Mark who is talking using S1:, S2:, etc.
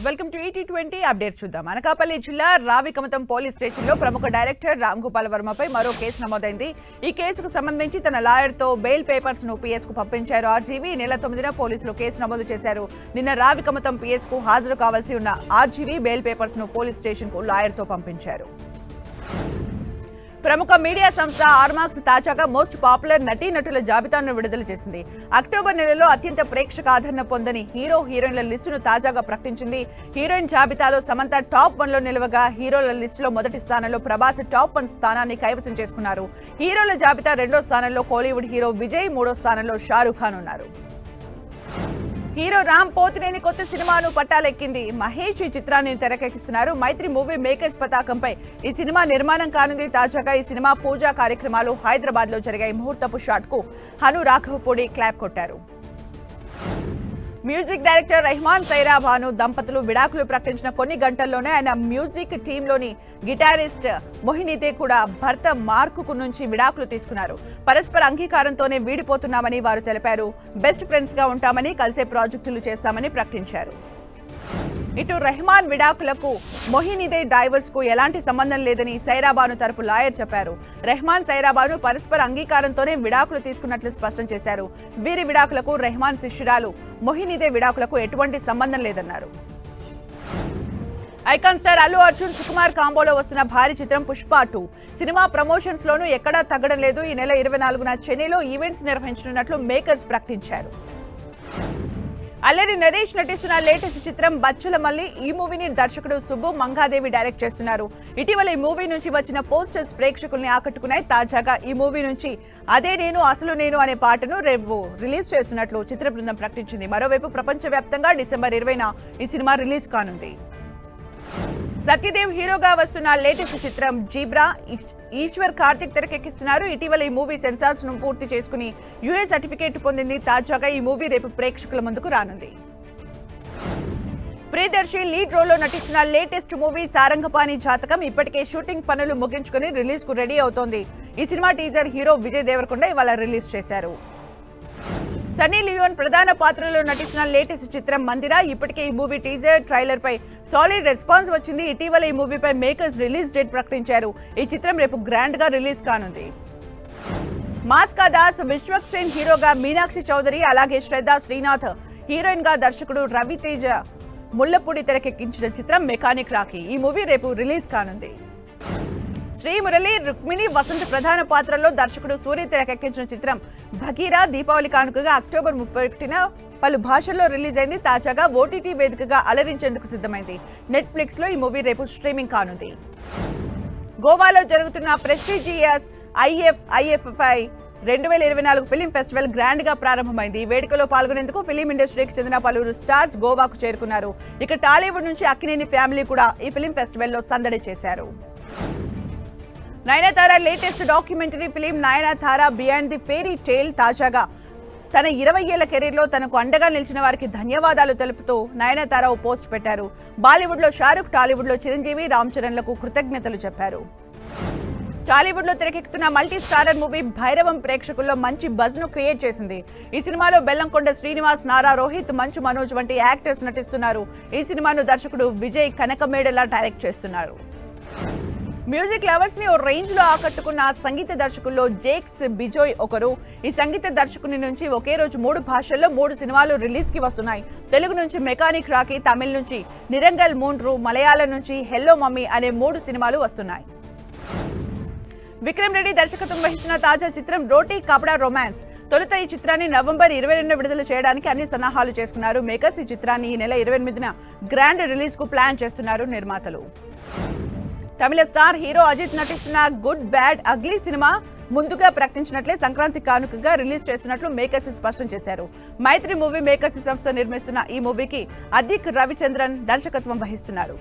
S1: Welcome to ET20 updates చూద్దాం. అనకాపల్లి జిల్లా Ravikamatham police స్టేషన్లో ప్రముఖ డైరెక్టర్ రామ్ గోపాల్ వర్మపై మరో కేసు నమోదైంది. ఈ కేసుకు సంబంధించి తన లాయర్తో బెయిల్ పేపర్స్ ను PS కు పంపించారు RGV. నెల 9న పోలీసులు కేసు నమోదు చేశారు. నిన్న రావికమతం PS కు హాజరు కావాల్సి ఉన్న RGV బెయిల్ పేపర్స్ ను పోలీస్ స్టేషన్ కు లాయర్తో పంపించారు. ప్రముఖ మీడియా సంస్థ ఆర్మాక్స్ తాజాగా మోస్ట్ పాపులర్ నటీనటుల జాబితాను విడుదల చేసింది. అక్టోబర్ నెలలో అత్యంత ప్రేక్షక ఆదరణ పొందని హీరోయిన్ల లిస్టును తాజాగా ప్రకటించింది. హీరోయిన్ జాబితాలో సమంత టాప్ 1లో నిలవగా, హీరోల లిస్టులో మొదటి స్థానంలో ప్రభాస్ టాప్ 1 స్థానాన్ని కైవసం చేసుకున్నారు. హీరోల జాబితా 2వ స్థానంలో కోలీవుడ్ హీరో విజయ్, 3వ స్థానంలో షారుఖ్ ఖాన్ ఉన్నారు. హీరో రామ్ పోతినేని కొత్త సినిమాను పట్టాలెక్కింది. మహేష్ ఈ చిత్రాన్ని తెరకెక్కిస్తున్నారు. మైత్రి మూవీ మేకర్స్ పతాకంపై ఈ సినిమా నిర్మాణం కానుంది. తాజాగా ఈ సినిమా పూజా కార్యక్రమాలు హైదరాబాద్ లో జరిగాయి. ముహూర్తపు షాట్ కు హను రాఘవపూడి క్లాప్ కొట్టారు. మ్యూజిక్ డైరెక్టర్ రెహమాన్ సైరా బాను దంపతులు విడాకులు ప్రకటించిన కొన్ని గంటల్లోనే ఆయన మ్యూజిక్ టీంలోని గిటారిస్ట్ మొహినీదే కూడా భర్త మార్కు నుంచి విడాకులు తీసుకున్నారు. పరస్పర అంగీకారంతోనే వీడిపోతున్నామని వారు తెలిపారు. బెస్ట్ ఫ్రెండ్స్ గా ఉంటామని, కలిసే ప్రాజెక్టులు చేస్తామని ప్రకటించారు. ఇటు రెహమాన్ విడాకులకు మొహినీదే డైవర్స్ కు ఎలాంటి సంబంధం లేదని సైరాబాను తరపు లాయర్ చెప్పారు. రెహమాన్ సైరాబాను పరస్పర అంగీకారంతోనే విడాకులు తీసుకున్నట్లు స్పష్టం చేశారు. వీరి విడాకులకు రెహమాన్ శిష్యురాలు మొహినీదే విడాకులకు ఎటువంటి సంబంధం లేదన్నారు. ఐకాన్ స్టార్ అల్లు అర్జున్ సుకుమార్ కాంబోలో వస్తున్న భారీ చిత్రం పుష్ప 2 సినిమా ప్రమోషన్స్ లోనూ ఎక్కడా తగ్గడం లేదు. ఈ నెల 24న చెన్నైలో ఈవెంట్స్ నిర్వహించనున్నట్లు మేకర్స్ ప్రకటించారు. అల్లరి నరేష్ నటిస్తున్న లేటెస్ట్ చిత్రం బచ్చల మల్లి. ఈ మూవీని దర్శకుడు సుబ్బు మంగాదేవి డైరెక్ట్ చేస్తున్నారు. ఇటీవల ఈ మూవీ నుంచి వచ్చిన పోస్టర్స్ ప్రేక్షకుల్ని ఆకట్టుకున్నాయి. తాజాగా ఈ మూవీ నుంచి అదే నేను అసలు నేను అనే పాటను రేపు రిలీజ్ చేస్తున్నట్లు చిత్ర బృందం ప్రకటించింది. మరోవైపు ప్రపంచవ్యాప్తంగా డిసెంబర్ 20న ఈ సినిమా రిలీజ్ కానుంది. సత్యదేవ్ హీరోగా వస్తున్న లేటెస్ట్ చిత్రం జీబ్రా ఈశ్వర్ కార్తిక్ తెరకెక్కిస్తున్నారు. ఇటీవల ఈ మూవీ సెన్సార్స్ ను పూర్తి చేసుకుని US సర్టిఫికేట్ పొందింది. తాజాగా ఈ మూవీ రేపు ప్రేక్షకుల ముందుకు రానుంది. ప్రియదర్శి లీడ్ రోల్ లో నటిస్తున్న లేటెస్ట్ మూవీ సారంగపాణి జాతకం ఇప్పటికే షూటింగ్ పనులు ముగించుకుని రిలీజ్ కు రెడీ అవుతోంది. ఈ cinema teaser hero Vijay Deverakonda ఇవాళ రిలీజ్ చేశారు. సన్నీ లియోన్ ప్రధాన పాత్రలో నటిస్తున్న లేటెస్ట్ చిత్రం మందిర. ఇప్పటికే ఈ మూవీ టీజర్ ట్రైలర్ పై సాలిడ్ రెస్పాన్స్ వచ్చింది. ఇటీవల ఈ మూవీపై మేకర్స్ రిలీజ్ డేట్ ప్రకటించారు. ఈ చిత్రం రేపు గ్రాండ్ గా రిలీజ్ కానుంది. మాస్కా దాస్ విశ్వక్ సేన్ హీరోగా, మీనాక్షి చౌదరి అలాగే శ్రద్ధ శ్రీనాథ్ హీరోయిన్ గా దర్శకుడు రవితేజ ముల్లపూడి తెరకెక్కించిన చిత్రం మెకానిక్ రాకీ. ఈ మూవీ రేపు రిలీజ్ కానుంది. శ్రీ మురళి, రుక్మిణి, వసంత్ ప్రధాన పాత్రల్లో దర్శకుడు సూర్య తెరకెక్కించిన చిత్రం భగీరా దీపావళి కానుకగా అక్టోబర్ 31న పలు భాషల్లో రిలీజ్ అయింది. తాజాగా OTT వేదికగా అలరించేందుకు సిద్ధమైంది. నెట్ఫ్లిక్స్ లో ఈ మూవీ రేపు స్ట్రీమింగ్ కానుంది. గోవాలో జరుగుతున్న prestigious IFFI 2024 film festival grand గా ప్రారంభమైంది. వేడుకలో పాల్గొనేందుకు ఫిలిం ఇండస్ట్రీకి చెందిన పలువురు స్టార్స్ గోవాకు చేరుకున్నారు. ఇక టాలీవుడ్ నుంచి అక్కినేని ఫ్యామిలీ కూడా ఈ ఫిలిం ఫెస్టివల్ లో సందడి చేశారు. Nayanthara latest documentary film Nayanthara beyond the fairy tale తాజాగా తన 20 ఏళ్ల కెరీర్ లో తనకు అండగా నిలిచిన వారికి ధన్యవాదాలు తెలుపుతూ నయనతార ఓ పోస్ట్ పెట్టారు. బాలీవుడ్ లో షారుఖ్, టాలీవుడ్ లో చిరంజీవి, రామ్ చరణ్లకు కృతజ్ఞతలు చెప్పారు. టాలీవుడ్ లో తెరకెక్కుతున్న మల్టీ స్టారర్ మూవీ భైరవం ప్రేక్షకుల్లో మంచి బజ్ ను క్రియేట్ చేసింది. ఈ సినిమాలో బెల్లంకొండ శ్రీనివాస్, నారా రోహిత్, మంచు మనోజ్ వంటి యాక్టర్స్ నటిస్తున్నారు. ఈ సినిమాను దర్శకుడు విజయ్ కనకమేడలా డైరెక్ట్ చేస్తున్నారు. మ్యూజిక్ లవర్స్ ని ఓ రేంజ్ లో ఆకట్టుకున్న సంగీత దర్శకుల్లో జేక్స్ బిజోయ్ ఒకరు. ఈ సంగీత దర్శకుని నుంచి ఒకే రోజు 3 భాషల్లో 3 సినిమాలు రిలీజ్ కి వస్తున్నాయి. తెలుగు నుంచి మెకానిక్ రాకీ, తమిళ నుంచి నిరంగల్ మూండ్రు, మలయాళం నుంచి హెల్లో మమ్మీ అనే 3 సినిమాలు వస్తున్నాయి. విక్రమ్ రెడ్డి దర్శకత్వం వహిస్తున్న తాజా చిత్రం రోటీ కపడా రొమాన్స్. తొలుత ఈ చిత్రాన్ని నవంబర్ 22న విడుదల చేయడానికి అన్ని సన్నాహాలు చేసుకున్నారు మేకర్స్. ఈ చిత్రాన్ని ఈ నెల 28న గ్రాండ్ రిలీజ్ కు ప్లాన్ చేస్తున్నారు నిర్మాతలు. తమిళ స్టార్ హీరో అజిత్ నటిస్తున్న గుడ్ బ్యాడ్ అగ్లీ సినిమా ముందుగా ప్రకటించినట్లే సంక్రాంతి కానుకగా రిలీజ్ చేస్తున్నట్లు మేకర్స్ స్పష్టం చేశారు. మైత్రి మూవీ మేకర్స్ సంస్థ నిర్మిస్తున్న ఈ మూవీకి అదిక్ రవిచంద్రన్ దర్శకత్వం వహిస్తున్నారు.